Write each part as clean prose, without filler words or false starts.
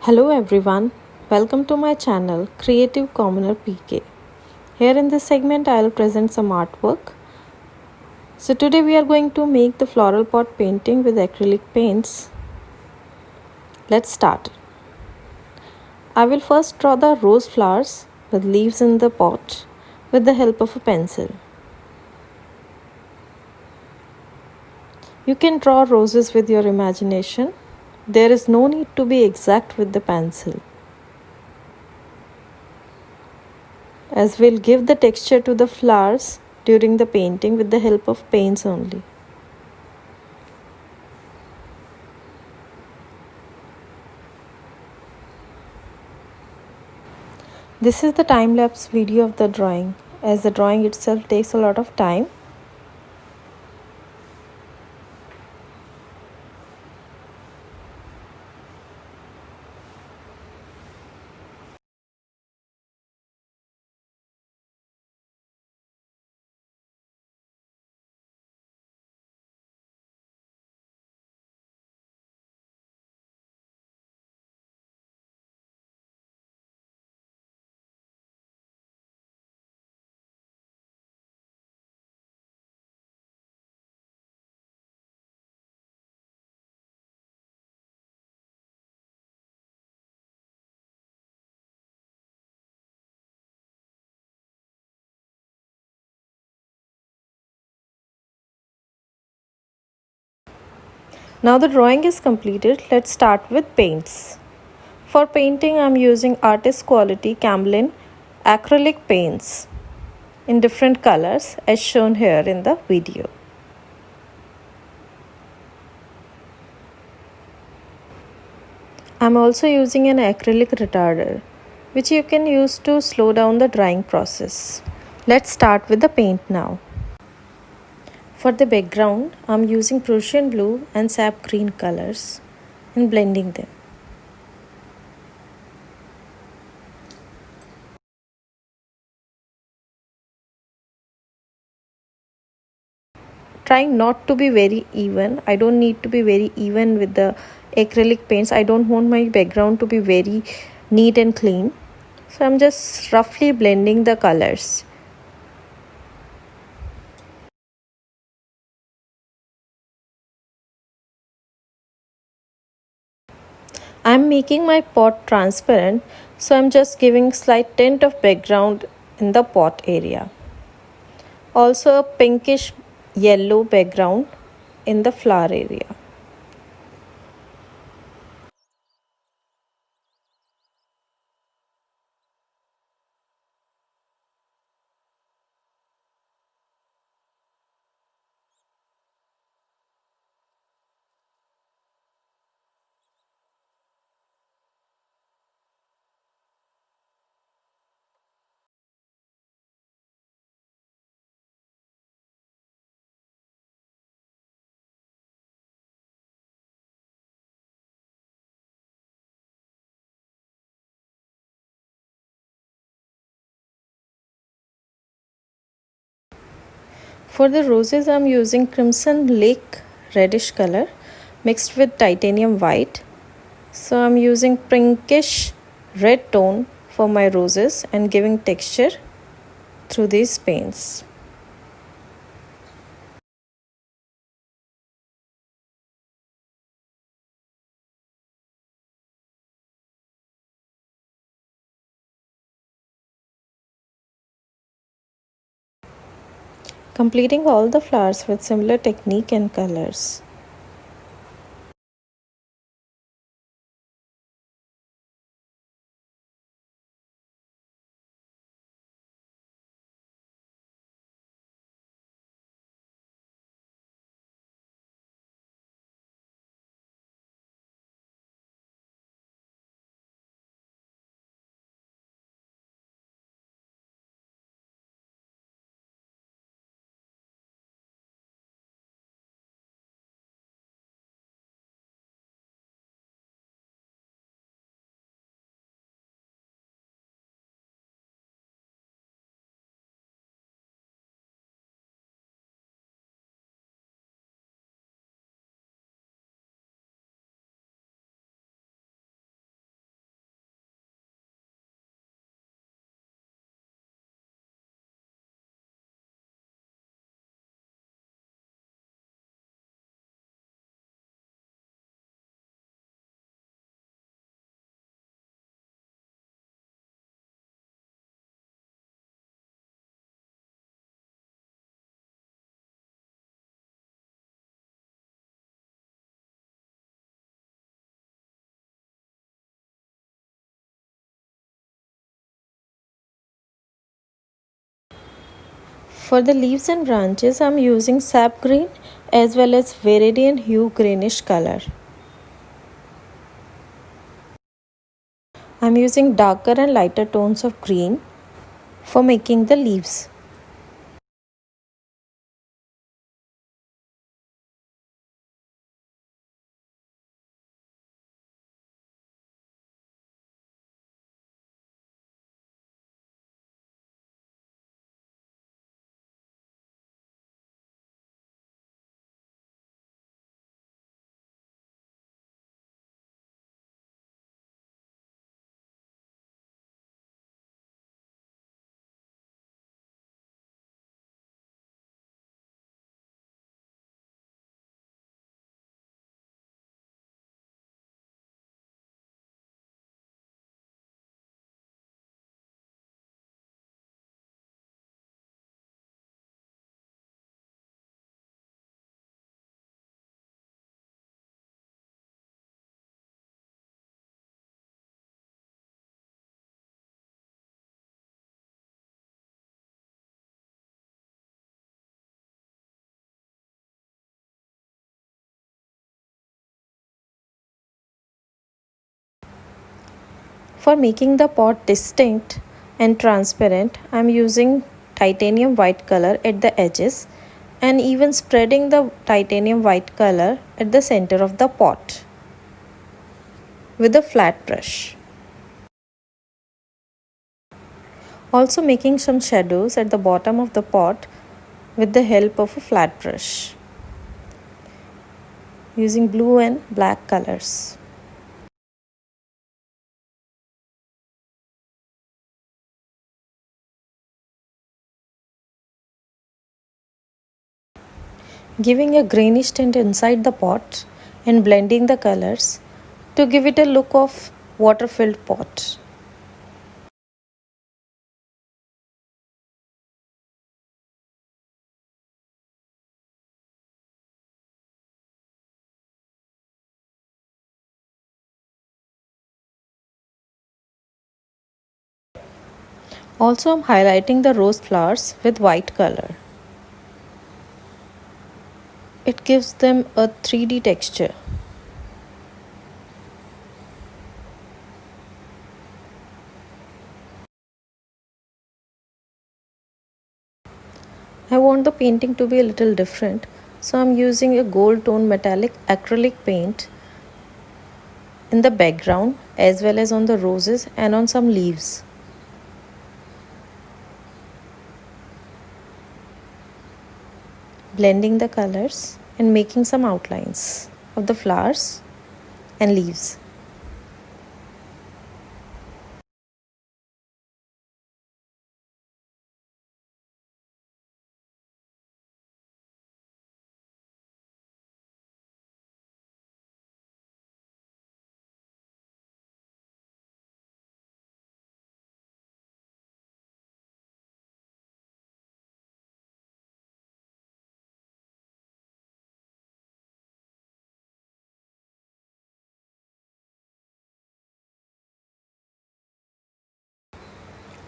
Hello everyone, welcome to my channel Creative Commoner PK. Here in this segment I'll present some artwork. So today we are going to make the floral pot painting with acrylic paints. Let's start. I will first draw the rose flowers with leaves in the pot with the help of a pencil. You can draw roses with your imagination. There is no need to be exact with the pencil, as we'll give the texture to the flowers during the painting with the help of paints only. This is the time-lapse video of the drawing, as the drawing itself takes a lot of time. Now the drawing is completed. Let's start with paints. For painting, I am using artist quality Camlin acrylic paints in different colors as shown here in the video. I am also using an acrylic retarder, which you can use to slow down the drying process. Let's start with the paint now. For the background, I am using Prussian blue and sap green colors and blending them. Trying not to be very even. I don't need to be very even with the acrylic paints. I don't want my background to be very neat and clean. So I'm just roughly blending the colors. I'm making my pot transparent, so I'm just giving slight tint of background in the pot area. Also a pinkish yellow background in the flower area. For the roses, I'm using Crimson Lake reddish color mixed with titanium white. So I'm using pinkish red tone for my roses and giving texture through these paints. Completing all the flowers with similar technique and colors. For the leaves and branches, I am using sap green as well as Viridian hue greenish color. I am using darker and lighter tones of green for making the leaves. For making the pot distinct and transparent, I am using titanium white color at the edges and even spreading the titanium white color at the center of the pot with a flat brush. Also making some shadows at the bottom of the pot with the help of a flat brush using blue and black colors. Giving a greenish tint inside the pot and blending the colors to give it a look of water-filled pot. Also, I'm highlighting the rose flowers with white color. It gives them a 3D texture. I want the painting to be a little different, so I'm using a gold tone metallic acrylic paint in the background as well as on the roses and on some leaves. Blending the colors and making some outlines of the flowers and leaves.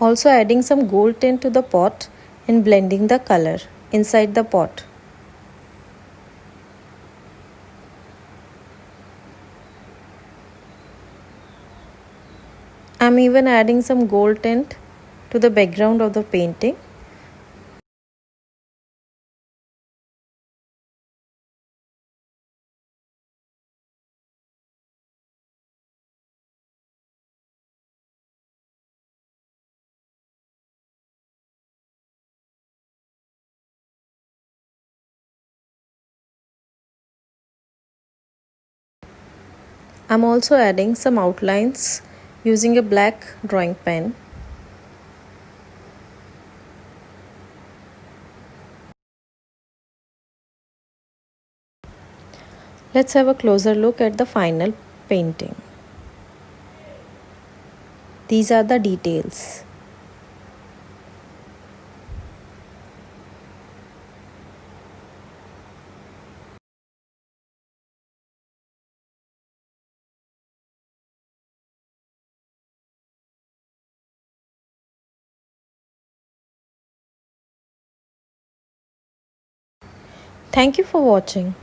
Also adding some gold tint to the pot and blending the color inside the pot. I'm even adding some gold tint to the background of the painting. I'm also adding some outlines using a black drawing pen. Let's have a closer look at the final painting. These are the details. Thank you for watching.